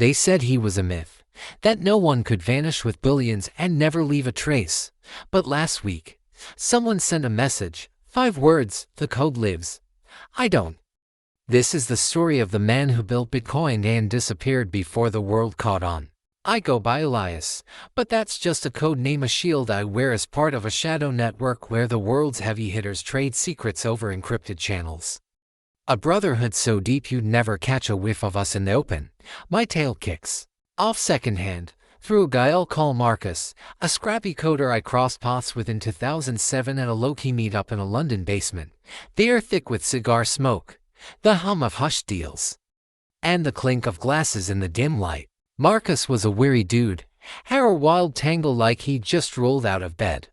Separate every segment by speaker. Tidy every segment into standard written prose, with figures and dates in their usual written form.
Speaker 1: They said he was a myth, that no one could vanish with billions and never leave a trace. But last week, someone sent a message, 5 words, the code lives. I don't. This is the story of the man who built Bitcoin and disappeared before the world caught on. I go by Elias, but that's just a code name, a shield I wear as part of a shadow network where the world's heavy hitters trade secrets over encrypted channels. A brotherhood so deep you'd never catch a whiff of us in the open. My tail kicks off secondhand through a guy I'll call Marcus, a scrappy coder I crossed paths with in 2007 at a low-key meetup in a London basement. The air thick with cigar smoke, the hum of hushed deals, and the clink of glasses in the dim light. Marcus was a weary dude, hair a wild tangle like he'd just rolled out of bed,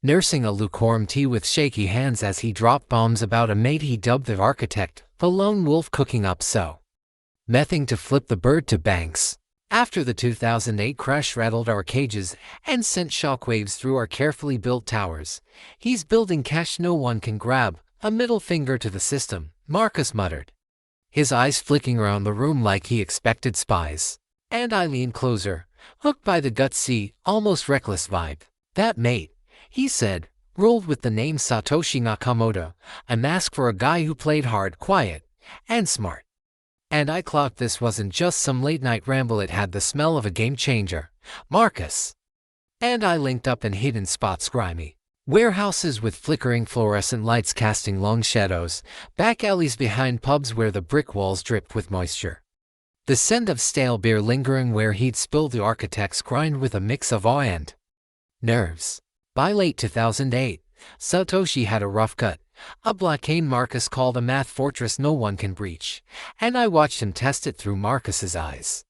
Speaker 1: nursing a lukewarm tea with shaky hands as he dropped bombs about a mate he dubbed the architect, the lone wolf cooking up so mething to flip the bird to banks. After the 2008 crash rattled our cages and sent shockwaves through our carefully built towers, he's building cash no one can grab, a middle finger to the system, Marcus muttered, his eyes flicking around the room like he expected spies. And I leaned closer, hooked by the gutsy, almost reckless vibe. That mate, he said, rolled with the name Satoshi Nakamoto, a mask for a guy who played hard, quiet, and smart. And I clocked this wasn't just some late-night ramble, it had the smell of a game-changer. Marcus and I linked up in hidden spots, grimy warehouses with flickering fluorescent lights casting long shadows, back alleys behind pubs where the brick walls dripped with moisture, the scent of stale beer lingering where he'd spilled the architect's grind with a mix of awe and nerves. By late 2008, Satoshi had a rough cut, a blockade Marcus called a math fortress no one can breach, and I watched him test it through Marcus's eyes,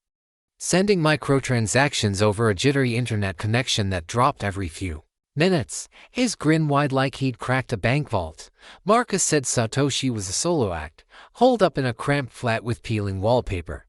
Speaker 1: sending microtransactions over a jittery internet connection that dropped every few minutes, his grin wide like he'd cracked a bank vault. Marcus said Satoshi was a solo act, holed up in a cramped flat with peeling wallpaper,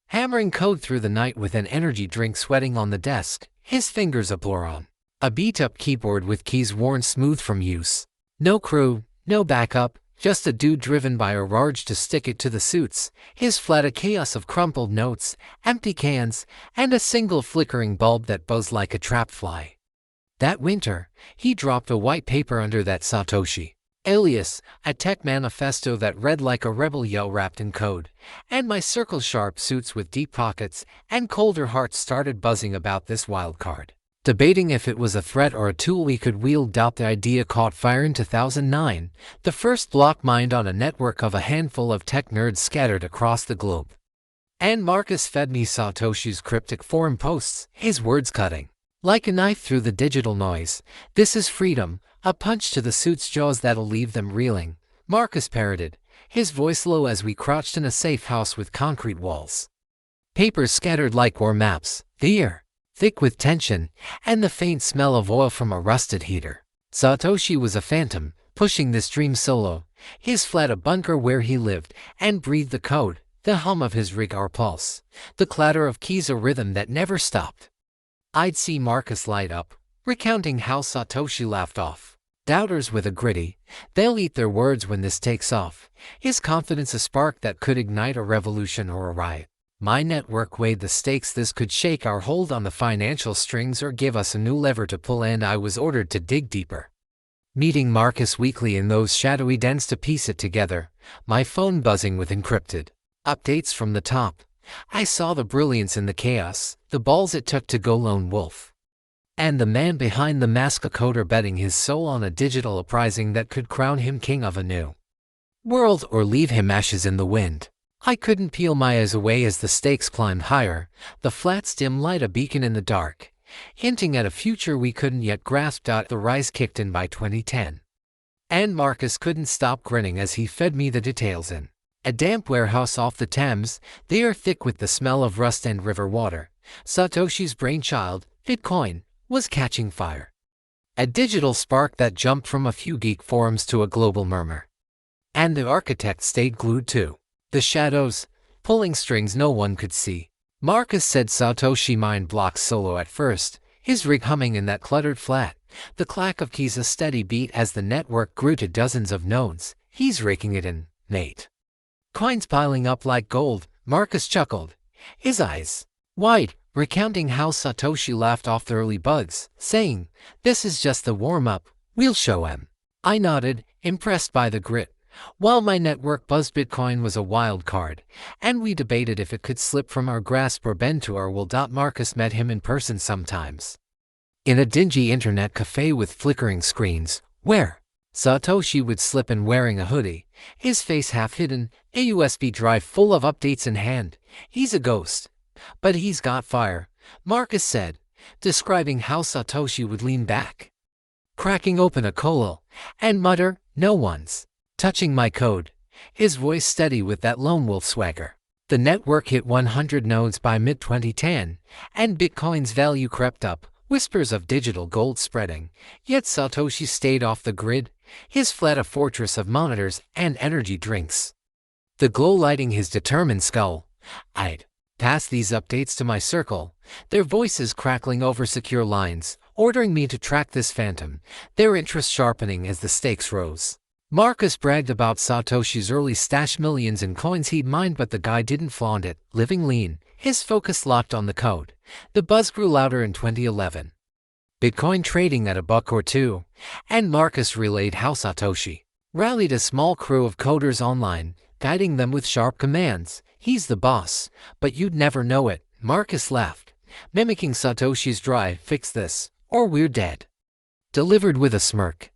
Speaker 1: hammering code through the night with an energy drink sweating on the desk, his fingers a blur on a beat-up keyboard with keys worn smooth from use. No crew, no backup, just a dude driven by a urge to stick it to the suits, his flat a chaos of crumpled notes, empty cans, and a single flickering bulb that buzzed like a trapped fly. That winter, he dropped a white paper under that Satoshi alias, a tech manifesto that read like a rebel yell wrapped in code, and my circle-sharp suits with deep pockets and colder hearts started buzzing about this wild card, debating if it was a threat or a tool we could wield. The idea caught fire in 2009, the first block mined on a network of a handful of tech nerds scattered across the globe. And Marcus fed me Satoshi's cryptic forum posts, his words cutting like a knife through the digital noise. This is freedom, a punch to the suit's jaws that'll leave them reeling, Marcus parroted, his voice low as we crouched in a safe house with concrete walls, papers scattered like war maps, the air thick with tension, and the faint smell of oil from a rusted heater. Satoshi was a phantom, pushing this dream solo, his flat a bunker where he lived and breathed the code, the hum of his rig our pulse, the clatter of keys a rhythm that never stopped. I'd see Marcus light up, recounting how Satoshi laughed off doubters with a gritty, they'll eat their words when this takes off, his confidence a spark that could ignite a revolution or a riot. My network weighed the stakes, this could shake our hold on the financial strings or give us a new lever to pull, and I was ordered to dig deeper. Meeting Marcus weekly in those shadowy dens to piece it together, my phone buzzing with encrypted updates from the top. I saw the brilliance in the chaos, the balls it took to go lone wolf, and the man behind the mask, a coder betting his soul on a digital uprising that could crown him king of a new world or leave him ashes in the wind. I couldn't peel my eyes away as the stakes climbed higher, the flats dim light a beacon in the dark, hinting at a future we couldn't yet grasp. The rise kicked in by 2010. And Marcus couldn't stop grinning as he fed me the details in a damp warehouse off the Thames, the air thick with the smell of rust and river water. Satoshi's brainchild, Bitcoin, was catching fire. A digital spark that jumped from a few geek forums to a global murmur. And the architect stayed glued to the shadows, pulling strings no one could see. Marcus said Satoshi mined blocks solo at first, his rig humming in that cluttered flat, the clack of keys a steady beat as the network grew to dozens of nodes. He's raking it in, mate. Coins piling up like gold, Marcus chuckled, his eyes wide, recounting how Satoshi laughed off the early bugs, saying, "This is just the warm-up, we'll show him." I nodded, impressed by the grit. While my network buzzed, Bitcoin was a wild card, and we debated if it could slip from our grasp or bend to our will. Marcus met him in person sometimes, in a dingy internet cafe with flickering screens, where Satoshi would slip in wearing a hoodie, his face half hidden, a USB drive full of updates in hand. "He's a ghost, but he's got fire," Marcus said, describing how Satoshi would lean back, cracking open a cola, and mutter, "No one's touching my code," his voice steady with that lone wolf swagger. The network hit 100 nodes by mid-2010, and Bitcoin's value crept up, whispers of digital gold spreading. Yet Satoshi stayed off the grid, his flat a fortress of monitors and energy drinks, the glow lighting his determined skull. I'd pass these updates to my circle, their voices crackling over secure lines, ordering me to track this phantom, their interest sharpening as the stakes rose. Marcus bragged about Satoshi's early stash, millions in coins he'd mined, but the guy didn't flaunt it, living lean, his focus locked on the code. The buzz grew louder in 2011. Bitcoin trading at $1 or $2, and Marcus relayed how Satoshi rallied a small crew of coders online, guiding them with sharp commands. "He's the boss, but you'd never know it," Marcus laughed, mimicking Satoshi's dry, "Fix this, or we're dead," delivered with a smirk.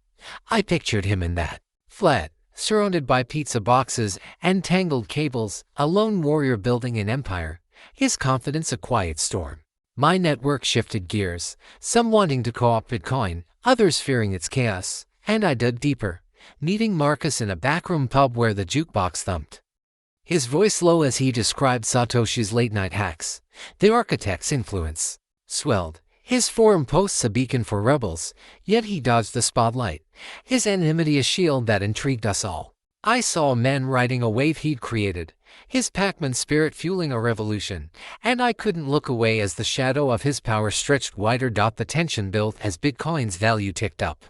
Speaker 1: I pictured him in that flat, surrounded by pizza boxes and tangled cables, a lone warrior building an empire, his confidence a quiet storm. My network shifted gears, some wanting to co-opt Bitcoin, others fearing its chaos, and I dug deeper, meeting Marcus in a backroom pub where the jukebox thumped, his voice low as he described Satoshi's late-night hacks. The architect's influence swelled, his forum posts a beacon for rebels, yet he dodged the spotlight, his anonymity a shield that intrigued us all. I saw a man riding a wave he'd created, his Pac-Man spirit fueling a revolution, and I couldn't look away as the shadow of his power stretched wider. The tension built as Bitcoin's value ticked up,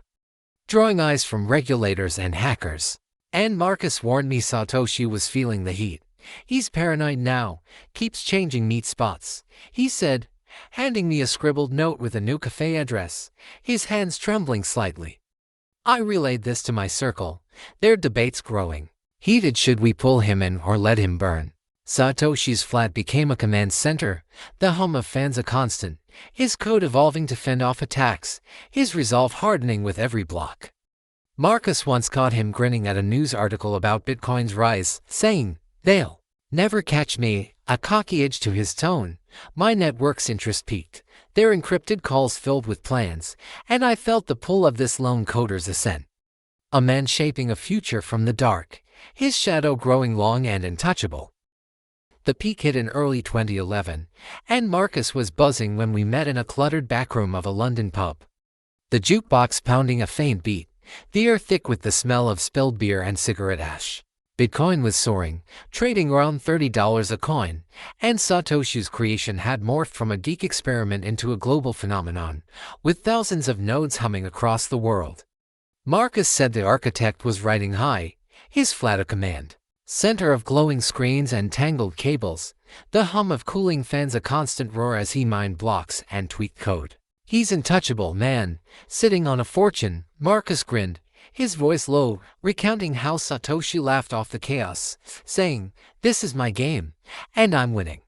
Speaker 1: drawing eyes from regulators and hackers. And Marcus warned me Satoshi was feeling the heat. "He's paranoid now, keeps changing meet spots," he said, handing me a scribbled note with a new cafe address, his hands trembling slightly. I relayed this to my circle, their debates growing heated. Should we pull him in or let him burn? Satoshi's flat became a command center, the hum of fans a constant, his code evolving to fend off attacks, his resolve hardening with every block. Marcus once caught him grinning at a news article about Bitcoin's rise, saying, "They'll never catch me," a cocky edge to his tone. My network's interest peaked, their encrypted calls filled with plans, and I felt the pull of this lone coder's ascent. A man shaping a future from the dark, his shadow growing long and untouchable. The peak hit in early 2011, and Marcus was buzzing when we met in a cluttered backroom of a London pub, the jukebox pounding a faint beat, the air thick with the smell of spilled beer and cigarette ash. Bitcoin was soaring, trading around $30 a coin, and Satoshi's creation had morphed from a geek experiment into a global phenomenon, with thousands of nodes humming across the world. Marcus said the architect was riding high, his flat a command center of glowing screens and tangled cables, the hum of cooling fans a constant roar as he mined blocks and tweaked code. "He's untouchable, man, sitting on a fortune," Marcus grinned, his voice low, recounting how Satoshi laughed off the chaos, saying, "This is my game, and I'm winning,"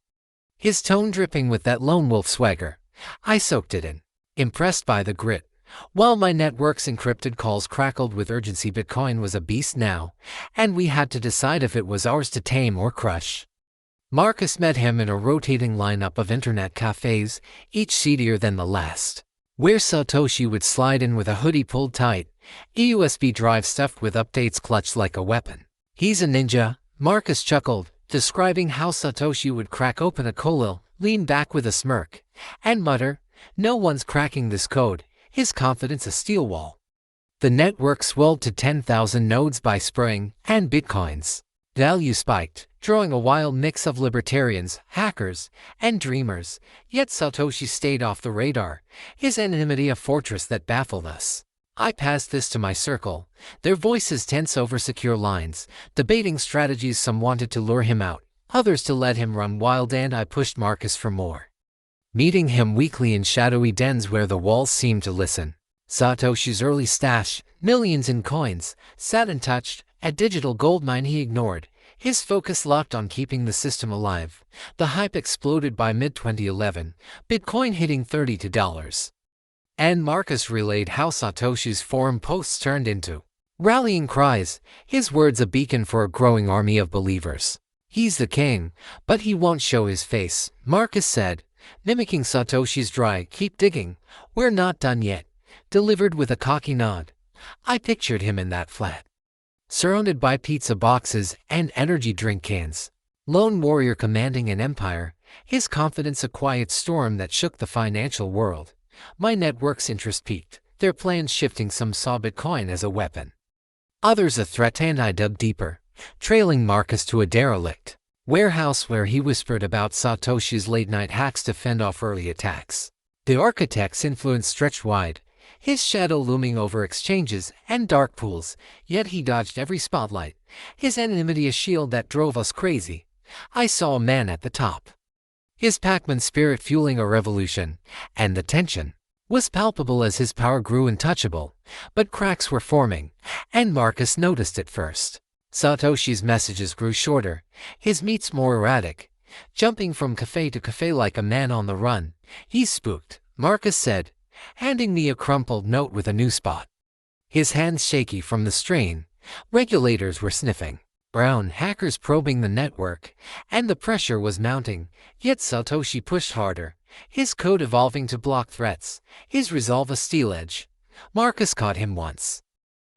Speaker 1: his tone dripping with that lone wolf swagger. I soaked it in, impressed by the grit. While my network's encrypted calls crackled with urgency, Bitcoin was a beast now, and we had to decide if it was ours to tame or crush. Marcus met him in a rotating lineup of internet cafes, each seedier than the last, where Satoshi would slide in with a hoodie pulled tight, a USB drive stuffed with updates clutched like a weapon. "He's a ninja," Marcus chuckled, describing how Satoshi would crack open a cola, lean back with a smirk, and mutter, "No one's cracking this code," his confidence a steel wall. The network swelled to 10,000 nodes by spring, and Bitcoin's value spiked, drawing a wild mix of libertarians, hackers, and dreamers. Yet Satoshi stayed off the radar, his anonymity a fortress that baffled us. I passed this to my circle, their voices tense over secure lines, debating strategies. Some wanted to lure him out, others to let him run wild, and I pushed Marcus for more. Meeting him weekly in shadowy dens where the walls seemed to listen. Satoshi's early stash, millions in coins, sat untouched, a digital goldmine he ignored, his focus locked on keeping the system alive. The hype exploded by mid-2011, Bitcoin hitting $32. And Marcus relayed how Satoshi's forum posts turned into rallying cries, his words a beacon for a growing army of believers. "He's the king, but he won't show his face," Marcus said, mimicking Satoshi's dry, "Keep digging, we're not done yet," delivered with a cocky nod. I pictured him in that flat, surrounded by pizza boxes and energy drink cans. Lone warrior commanding an empire, his confidence a quiet storm that shook the financial world. My network's interest peaked, their plans shifting. Some saw Bitcoin as a weapon, others a threat, and I dug deeper, trailing Marcus to a derelict warehouse where he whispered about Satoshi's late-night hacks to fend off early attacks. The architect's influence stretched wide, his shadow looming over exchanges and dark pools, yet he dodged every spotlight, his anonymity a shield that drove us crazy. I saw a man at the top, his Pac-Man spirit fueling a revolution, and the tension was palpable as his power grew untouchable, but cracks were forming, and Marcus noticed it first. Satoshi's messages grew shorter, his meets more erratic, jumping from cafe to cafe like a man on the run. "He's spooked," Marcus said, handing me a crumpled note with a new spot. His hands shaky from the strain. Regulators were sniffing, brown hackers probing the network, and the pressure was mounting. Yet Satoshi pushed harder, his code evolving to block threats, his resolve a steel edge. Marcus caught him once,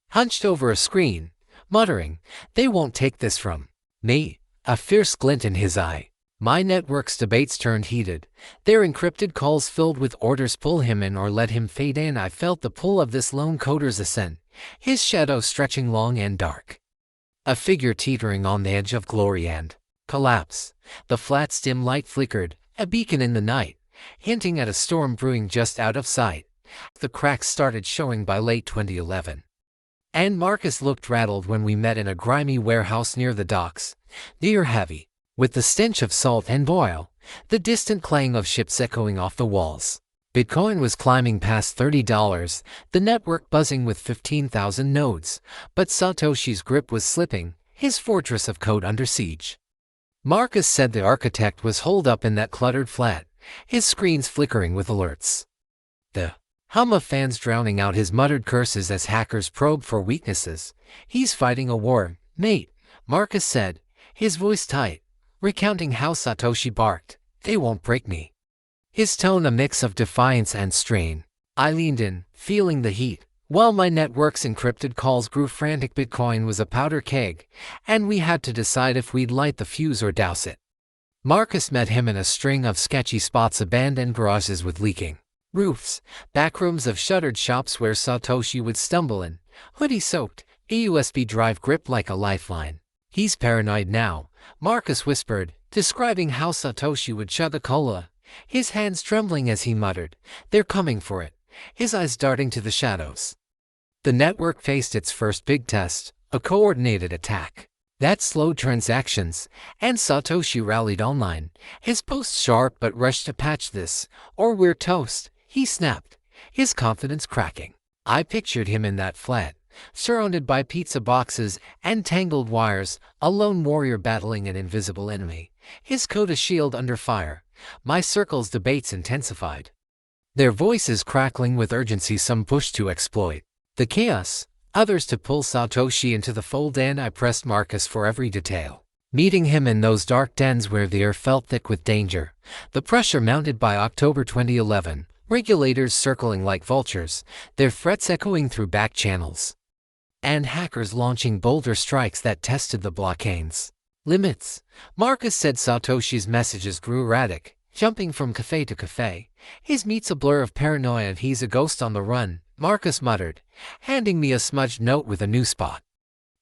Speaker 1: hunched over a screen, muttering, "They won't take this from me," a fierce glint in his eye. My network's debates turned heated, their encrypted calls filled with orders pull him in or let him fade in. I felt the pull of this lone coder's ascent, his shadow stretching long and dark, a figure teetering on the edge of glory and collapse. The flat's dim light flickered, a beacon in the night, hinting at a storm brewing just out of sight. The cracks started showing by late 2011. And Marcus looked rattled when we met in a grimy warehouse near the docks, the air heavy with the stench of salt and oil, the distant clang of ships echoing off the walls. Bitcoin was climbing past $30, the network buzzing with 15,000 nodes, but Satoshi's grip was slipping, his fortress of code under siege. Marcus said the architect was holed up in that cluttered flat, his screens flickering with alerts, the hum of fans drowning out his muttered curses as hackers probe for weaknesses. "He's fighting a war, mate," Marcus said, his voice tight, recounting how Satoshi barked, "They won't break me," his tone a mix of defiance and strain. I leaned in, feeling the heat, while my network's encrypted calls grew frantic. Bitcoin was a powder keg, and we had to decide if we'd light the fuse or douse it. Marcus met him in a string of sketchy spots, abandoned garages with leaking roofs, backrooms of shuttered shops where Satoshi would stumble in, hoodie-soaked, a USB drive gripped like a lifeline. "He's paranoid now," Marcus whispered, describing how Satoshi would chug a cola, his hands trembling as he muttered, "They're coming for it," his eyes darting to the shadows. The network faced its first big test, a coordinated attack that slowed transactions, and Satoshi rallied online, his posts sharp but rushed to patch this, or we're toast, he snapped, his confidence cracking. I pictured him in that flat, surrounded by pizza boxes and tangled wires, a lone warrior battling an invisible enemy, his code a shield under fire. My circle's debates intensified, their voices crackling with urgency. Some pushed to exploit the chaos, others to pull Satoshi into the fold, and I pressed Marcus for every detail. Meeting him in those dark dens where the air felt thick with danger, the pressure mounted by October 2011, regulators circling like vultures, their threats echoing through back channels, and hackers launching bolder strikes that tested the blockades limits. Marcus said Satoshi's messages grew erratic, jumping from cafe to cafe, his meets a blur of paranoia. "He's a ghost on the run," Marcus muttered, handing me a smudged note with a new spot,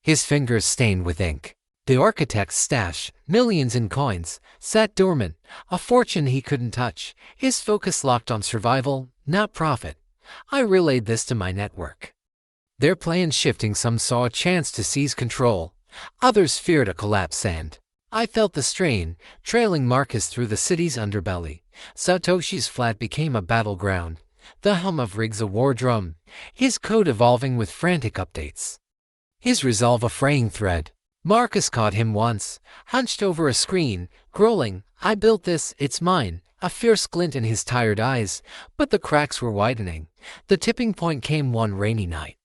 Speaker 1: his fingers stained with ink. The architect's stash, millions in coins, sat dormant, a fortune he couldn't touch, his focus locked on survival, not profit. I relayed this to my network, their plans shifting. Some saw a chance to seize control, others feared a collapse, and I felt the strain, trailing Marcus through the city's underbelly. Satoshi's flat became a battleground, the hum of Riggs a war drum, his code evolving with frantic updates. His resolve a fraying thread. Marcus caught him once, hunched over a screen, growling, "I built this, it's mine," a fierce glint in his tired eyes, but the cracks were widening. The tipping point came one rainy night.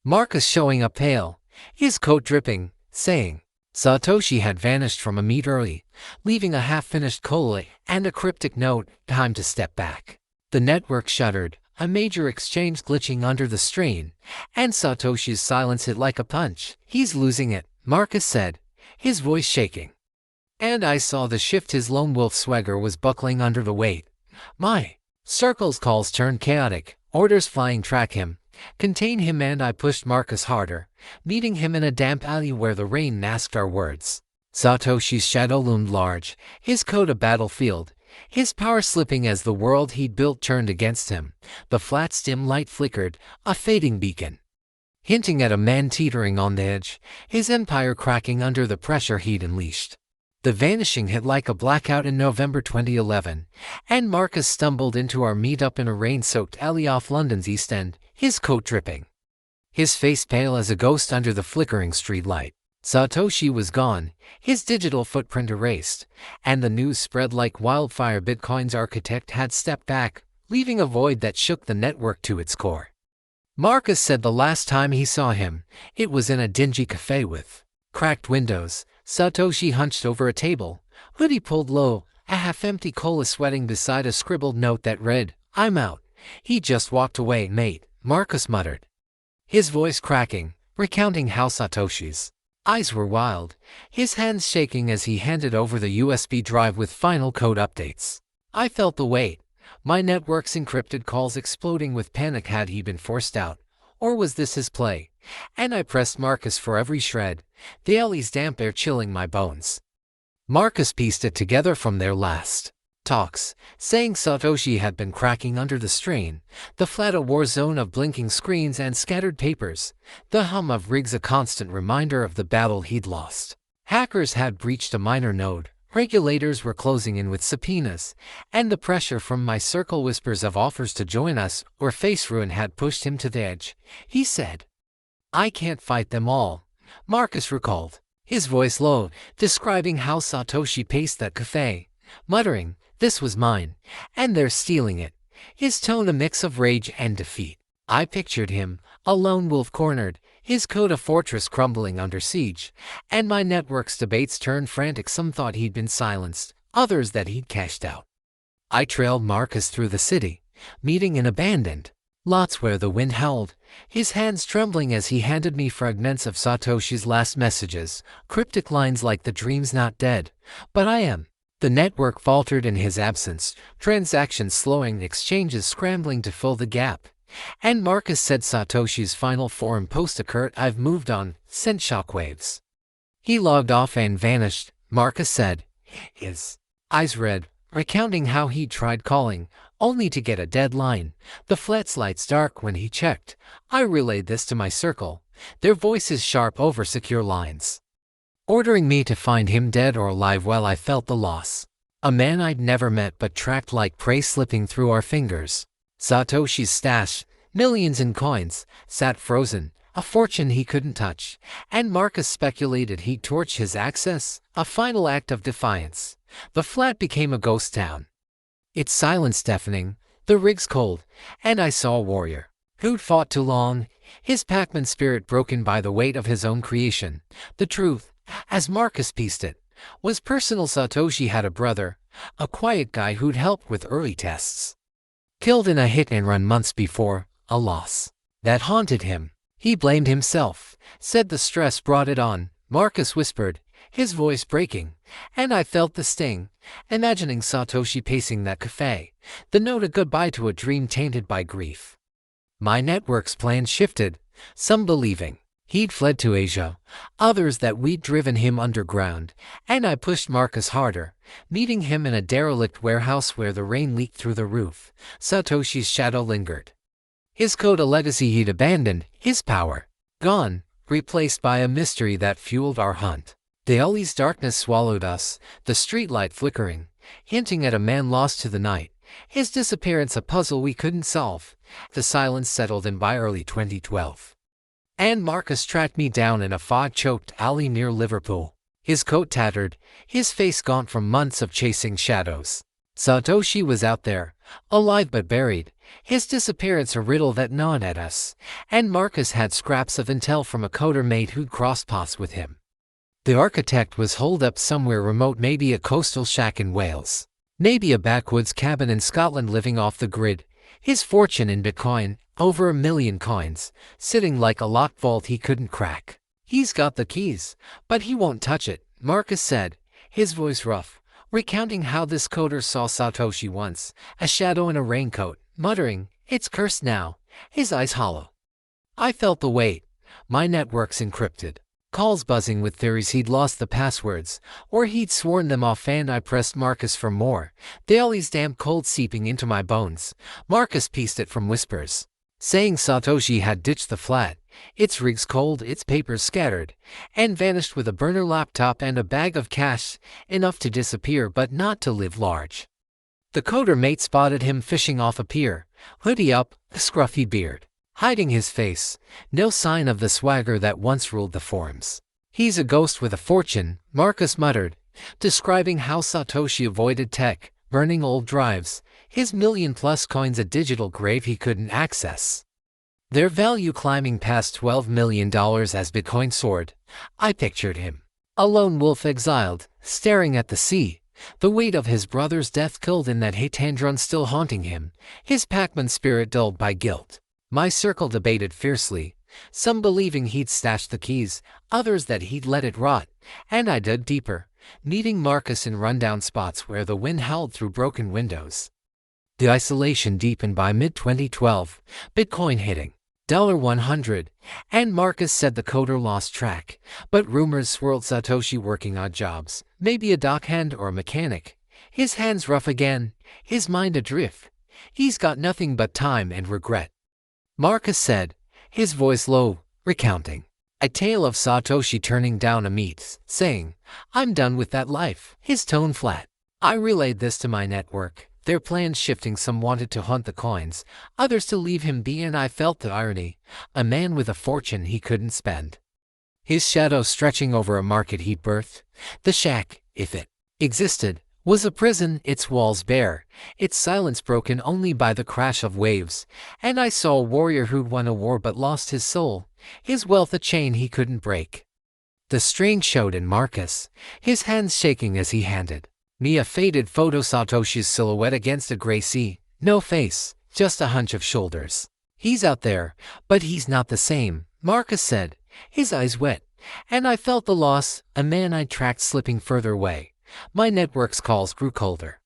Speaker 1: Marcus showing up pale, his coat dripping, saying, Satoshi had vanished from a meet early, leaving a half-finished cola and a cryptic note, "Time to step back." The network shuddered, a major exchange glitching under the strain, and Satoshi's silence hit like a punch. "He's losing it," Marcus said, his voice shaking. And I saw the shift his lone wolf swagger was buckling under the weight. My circle's calls turned chaotic, orders flying, "Track him, contain him," and I pushed Marcus harder, meeting him in a damp alley where the rain masked our words. Satoshi's shadow loomed large, his code a battlefield, his power slipping as the world he'd built turned against him. The flat's dim light flickered, a fading beacon, hinting at a man teetering on the edge, his empire cracking under the pressure he'd unleashed. The vanishing hit like a blackout in November 2011, and Marcus stumbled into our meetup in a rain-soaked alley off London's East End, his coat dripping, his face pale as a ghost under the flickering streetlight. Satoshi was gone, his digital footprint erased, and the news spread like wildfire. Bitcoin's architect had stepped back, leaving a void that shook the network to its core. Marcus said the last time he saw him, it was in a dingy cafe with cracked windows. Satoshi hunched over a table, hoodie pulled low, a half-empty cola sweating beside a scribbled note that read, "I'm out." "He just walked away, mate," Marcus muttered, his voice cracking, recounting how Satoshi's eyes were wild, his hands shaking as he handed over the USB drive with final code updates. I felt the weight, my network's encrypted calls exploding with panic. Had he been forced out? Or was this his play? And I pressed Marcus for every shred, the alley's damp air chilling my bones. Marcus pieced it together from their last talks, saying Satoshi had been cracking under the strain, the flat a war zone of blinking screens and scattered papers, the hum of Riggs a constant reminder of the battle he'd lost. Hackers had breached a minor node, regulators were closing in with subpoenas, and the pressure from my circle whispers of offers to join us or face ruin had pushed him to the edge. He said, "I can't fight them all," Marcus recalled, his voice low, describing how Satoshi paced that cafe, muttering, "This was mine, and they're stealing it," his tone a mix of rage and defeat. I pictured him, a lone wolf cornered, his code a fortress crumbling under siege, and my network's debates turned frantic. Some thought he'd been silenced, others that he'd cashed out. I trailed Marcus through the city, meeting in abandoned lots where the wind howled, his hands trembling as he handed me fragments of Satoshi's last messages, cryptic lines like "The dream's not dead, but I am." The network faltered in his absence, transactions slowing, exchanges scrambling to fill the gap. And Marcus said Satoshi's final forum post occurred, "I've moved on," sent shockwaves. He logged off and vanished, Marcus said, his eyes red, recounting how he'd tried calling, only to get a dead line, the flat's lights dark when he checked. I relayed this to my circle, their voices sharp over secure lines, ordering me to find him dead or alive. Well, I felt the loss. A man I'd never met but tracked like prey slipping through our fingers. Satoshi's stash, millions in coins, sat frozen, a fortune he couldn't touch, and Marcus speculated he'd torch his access, a final act of defiance. The flat became a ghost town, its silence deafening, the rigs cold, and I saw a warrior who'd fought too long, his Pac-Man spirit broken by the weight of his own creation. The truth, as Marcus pieced it, was personal. Satoshi had a brother, a quiet guy who'd helped with early tests, killed in a hit-and-run months before, a loss that haunted him. He blamed himself, said the stress brought it on, Marcus whispered, his voice breaking, and I felt the sting, imagining Satoshi pacing that cafe, the note a goodbye to a dream tainted by grief. My network's plans shifted, some believing he'd fled to Asia, others that we'd driven him underground, and I pushed Marcus harder, meeting him in a derelict warehouse where the rain leaked through the roof. Satoshi's shadow lingered, his code a legacy he'd abandoned, his power gone, replaced by a mystery that fueled our hunt. The alley's darkness swallowed us, the streetlight flickering, hinting at a man lost to the night, his disappearance a puzzle we couldn't solve. The silence settled in by early 2012. And Marcus tracked me down in a fog-choked alley near Liverpool, his coat tattered, his face gaunt from months of chasing shadows. Satoshi was out there, alive but buried, his disappearance a riddle that gnawed at us, and Marcus had scraps of intel from a coder mate who'd crossed paths with him. The architect was holed up somewhere remote, maybe a coastal shack in Wales, maybe a backwoods cabin in Scotland living off the grid, his fortune in Bitcoin, over 1 million coins, sitting like a locked vault he couldn't crack. He's got the keys, but he won't touch it, Marcus said, his voice rough, recounting how this coder saw Satoshi once, a shadow in a raincoat, muttering, "It's cursed now," his eyes hollow. I felt the weight, my network's encrypted. Calls buzzing with theories he'd lost the passwords, or he'd sworn them off, and I pressed Marcus for more, the alley's damp cold seeping into my bones. Marcus pieced it from whispers, saying Satoshi had ditched the flat, its rigs cold, its papers scattered, and vanished with a burner laptop and a bag of cash, enough to disappear but not to live large. The coder mate spotted him fishing off a pier, hoodie up, a scruffy beard, hiding his face, no sign of the swagger that once ruled the forums. "He's a ghost with a fortune," Marcus muttered, describing how Satoshi avoided tech, burning old drives, his million-plus coins a digital grave he couldn't access. Their value climbing past $12 million as Bitcoin soared. I pictured him, a lone wolf exiled, staring at the sea, the weight of his brother's death killed in that Hatandron still haunting him, his Pac-Man spirit dulled by guilt. My circle debated fiercely, some believing he'd stashed the keys, others that he'd let it rot, and I dug deeper, meeting Marcus in rundown spots where the wind howled through broken windows. The isolation deepened by mid-2012, Bitcoin hitting $100, and Marcus said the coder lost track, but rumors swirled Satoshi working odd jobs, maybe a dockhand or a mechanic, his hands rough again, his mind adrift. He's got nothing but time and regret, Marcus said, his voice low, recounting a tale of Satoshi turning down a meet, saying, "I'm done with that life," his tone flat. I relayed this to my network, their plans shifting. Some wanted to hunt the coins, others to leave him be, and I felt the irony, a man with a fortune he couldn't spend, his shadow stretching over a market he'd birthed. The shack, if it existed, was a prison, its walls bare, its silence broken only by the crash of waves, and I saw a warrior who'd won a war but lost his soul, his wealth a chain he couldn't break. The strain showed in Marcus, his hands shaking as he handed me a faded photo, Satoshi's silhouette against a gray sea, no face, just a hunch of shoulders. "He's out there, but he's not the same," Marcus said, his eyes wet, and I felt the loss, a man I'd tracked slipping further away. My network's calls grew colder,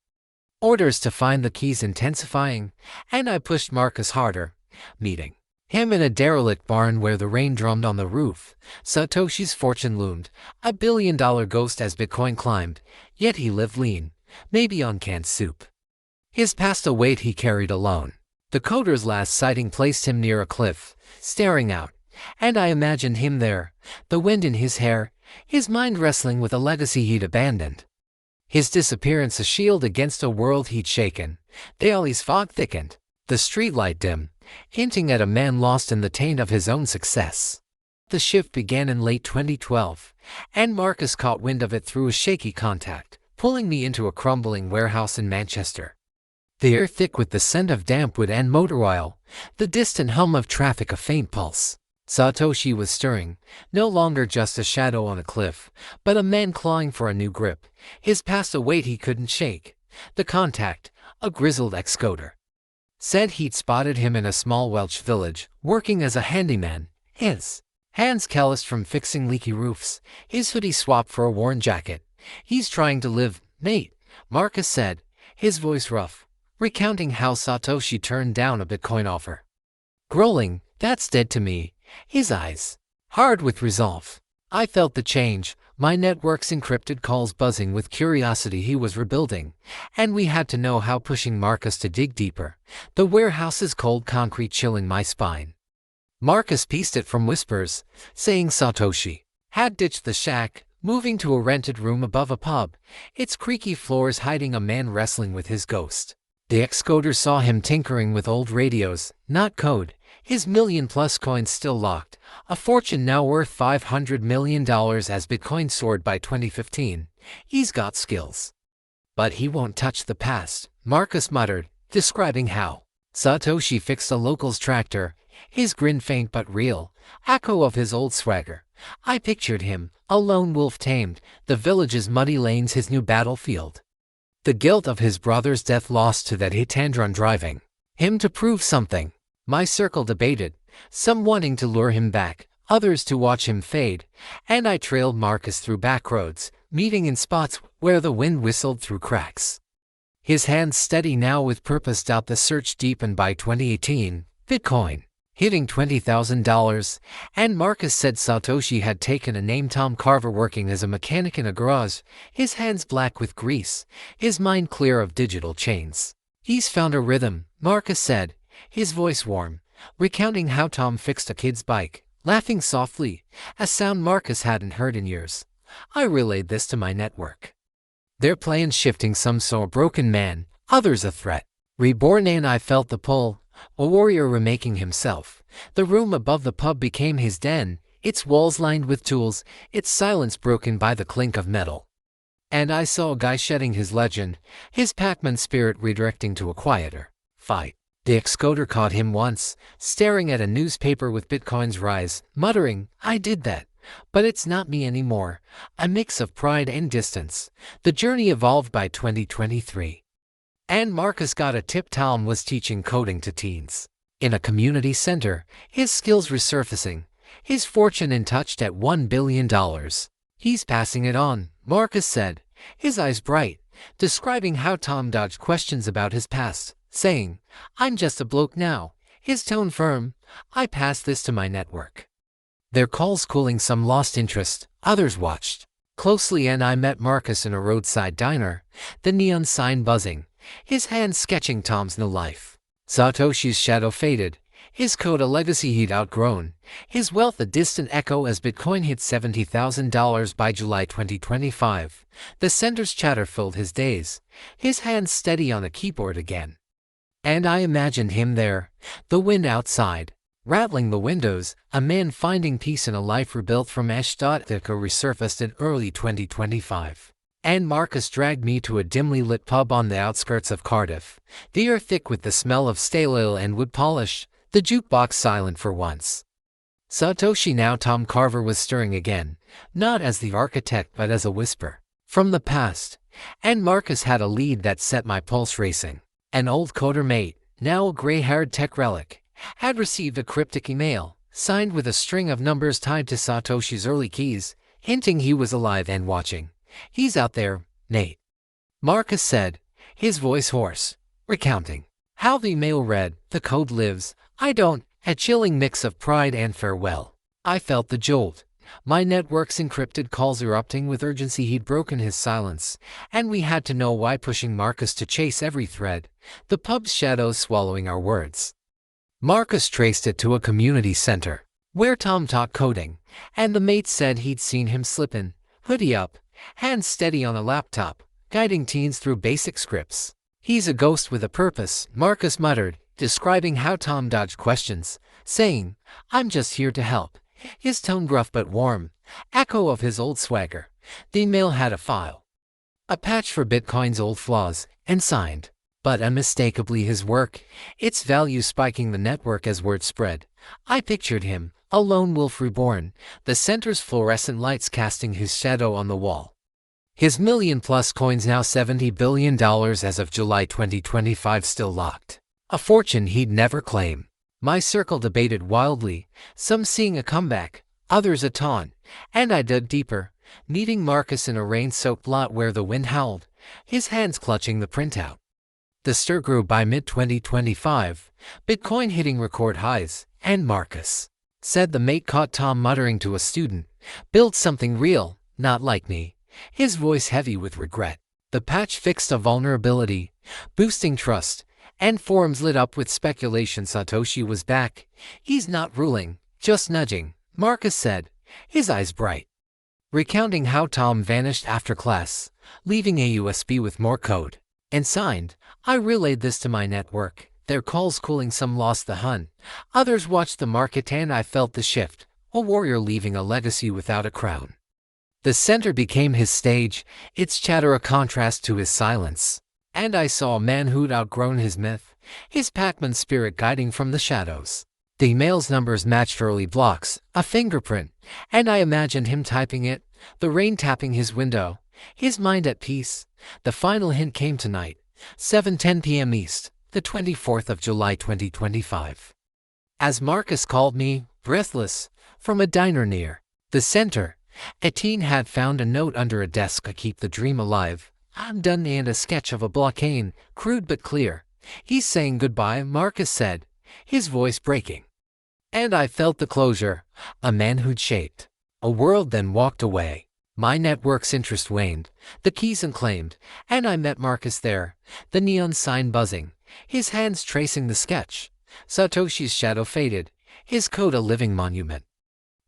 Speaker 1: orders to find the keys intensifying, and I pushed Marcus harder, meeting him in a derelict barn where the rain drummed on the roof. Satoshi's fortune loomed, $1 billion ghost as Bitcoin climbed, yet he lived lean, maybe on canned soup. His past a weight he carried alone. The coder's last sighting placed him near a cliff, staring out, and I imagined him there, the wind in his hair, his mind wrestling with a legacy he'd abandoned. His disappearance a shield against a world he'd shaken. The alley's fog thickened, the streetlight dim, hinting at a man lost in the taint of his own success. The shift began in late 2012, and Marcus caught wind of it through a shaky contact, pulling me into a crumbling warehouse in Manchester. The air thick with the scent of damp wood and motor oil, the distant hum of traffic a faint pulse. Satoshi was stirring, no longer just a shadow on a cliff, but a man clawing for a new grip, his past a weight he couldn't shake. The contact, a grizzled ex-coder, said he'd spotted him in a small Welsh village, working as a handyman, his hands calloused from fixing leaky roofs, his hoodie swapped for a worn jacket. "He's trying to live, mate," Marcus said, his voice rough, recounting how Satoshi turned down a Bitcoin offer. Growling, "That's dead to me," his eyes hard with resolve. I felt the change, my network's encrypted calls buzzing with curiosity he was rebuilding, and we had to know how, pushing Marcus to dig deeper, the warehouse's cold concrete chilling my spine. Marcus pieced it from whispers, saying Satoshi had ditched the shack, moving to a rented room above a pub, its creaky floors hiding a man wrestling with his ghost. The ex-coder saw him tinkering with old radios, not code, his million-plus coins still locked, a fortune now worth $500 million as Bitcoin soared by 2015. He's got skills. But he won't touch the past, Marcus muttered, describing how Satoshi fixed a local's tractor, his grin faint but real, echo of his old swagger. I pictured him, a lone wolf tamed, the village's muddy lanes his new battlefield. The guilt of his brother's death lost to that Hitandron driving him to prove something. My circle debated, some wanting to lure him back, others to watch him fade, and I trailed Marcus through back roads, meeting in spots where the wind whistled through cracks. His hands steady now with purpose. The search deepened by 2018, Bitcoin hitting $20,000, and Marcus said Satoshi had taken a name Tom Carver working as a mechanic in a garage, his hands black with grease, his mind clear of digital chains. He's found a rhythm, Marcus said, his voice warm, recounting how Tom fixed a kid's bike, laughing softly, a sound Marcus hadn't heard in years. I relayed this to my network. Their plans shifting, some saw a broken man, others a threat. Reborn, and I felt the pull, a warrior remaking himself. The room above the pub became his den, its walls lined with tools, its silence broken by the clink of metal. And I saw a guy shedding his legend, his Pac-Man spirit redirecting to a quieter fight. The ex-coder caught him once, staring at a newspaper with Bitcoin's rise, muttering, I did that. But it's not me anymore, a mix of pride and distance. The journey evolved by 2023. And Marcus got a tip. Tom was teaching coding to teens. In a community center, his skills resurfacing, his fortune untouched at $1 billion. He's passing it on, Marcus said, his eyes bright, describing how Tom dodged questions about his past, saying, I'm just a bloke now, his tone firm, I pass this to my network. Their calls cooling, some lost interest, others watched closely, and I met Marcus in a roadside diner, the neon sign buzzing, his hands sketching Tom's new life. Satoshi's shadow faded, his code a legacy he'd outgrown, his wealth a distant echo as Bitcoin hit $70,000 by July 2025. The center's chatter filled his days, his hands steady on a keyboard again. And I imagined him there, the wind outside, rattling the windows, a man finding peace in a life rebuilt from ash. Echo resurfaced in early 2025. And Marcus dragged me to a dimly lit pub on the outskirts of Cardiff, the air thick with the smell of stale ale and wood polish, the jukebox silent for once. Satoshi, now Tom Carver, was stirring again, not as the architect but as a whisper from the past, and Marcus had a lead that set my pulse racing. An old coder mate, now a gray-haired tech relic, had received a cryptic email, signed with a string of numbers tied to Satoshi's early keys, hinting he was alive and watching. He's out there, Nate, Marcus said, his voice hoarse, recounting how the email read, the code lives, I don't, a chilling mix of pride and farewell. I felt the jolt, my network's encrypted calls erupting with urgency. He'd broken his silence, and we had to know why, pushing Marcus to chase every thread, the pub's shadows swallowing our words. Marcus traced it to a community center, where Tom taught coding, and the mate said he'd seen him slipping, hoodie up, hands steady on a laptop, guiding teens through basic scripts. He's a ghost with a purpose, Marcus muttered, describing how Tom dodged questions, saying, I'm just here to help. His tone gruff but warm, echo of his old swagger. The email had a file, a patch for Bitcoin's old flaws, and signed, but unmistakably his work, its value spiking the network as word spread. I pictured him, a lone wolf reborn, the center's fluorescent lights casting his shadow on the wall. His million-plus coins, now $70 billion as of July 2025, still locked, a fortune he'd never claim. My circle debated wildly, some seeing a comeback, others a taunt, and I dug deeper, meeting Marcus in a rain-soaked lot where the wind howled, his hands clutching the printout. The stir grew by mid-2025, Bitcoin hitting record highs, and Marcus said the mate caught Tom muttering to a student, build something real, not like me, his voice heavy with regret. The patch fixed a vulnerability, boosting trust, and forums lit up with speculation. Satoshi was back. He's not ruling, just nudging, Marcus said, his eyes bright. recounting how Tom vanished after class, leaving a USB with more code. And signed, I relayed this to my network. Their calls cooling, some lost the hunt. Others watched the market, and I felt the shift. A warrior leaving a legacy without a crown. The center became his stage, its chatter a contrast to his silence. And I saw a man who'd outgrown his myth, his Pac-Man spirit guiding from the shadows. The email's numbers matched early blocks, a fingerprint, and I imagined him typing it, the rain tapping his window, his mind at peace. The final hint came tonight, 7:10 p.m. East, the 24th of July 2025. As Marcus called me, breathless, from a diner near the center, a teen had found a note under a desk. I keep the dream alive. I'm done, and a sketch of a blockade, crude but clear. He's saying goodbye, Marcus said, his voice breaking. And I felt the closure, a man who'd shaped a world then walked away. My network's interest waned, the keys unclaimed, and I met Marcus there, the neon sign buzzing, his hands tracing the sketch. Satoshi's shadow faded, his code a living monument.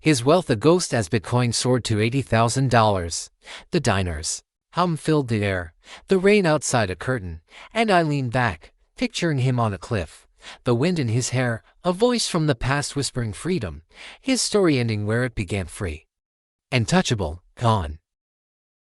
Speaker 1: His wealth a ghost as Bitcoin soared to $80,000. The diner's hum filled the air, the rain outside a curtain, and I leaned back, picturing him on a cliff, the wind in his hair, a voice from the past whispering freedom, his story ending where it began, free. Untouchable, gone.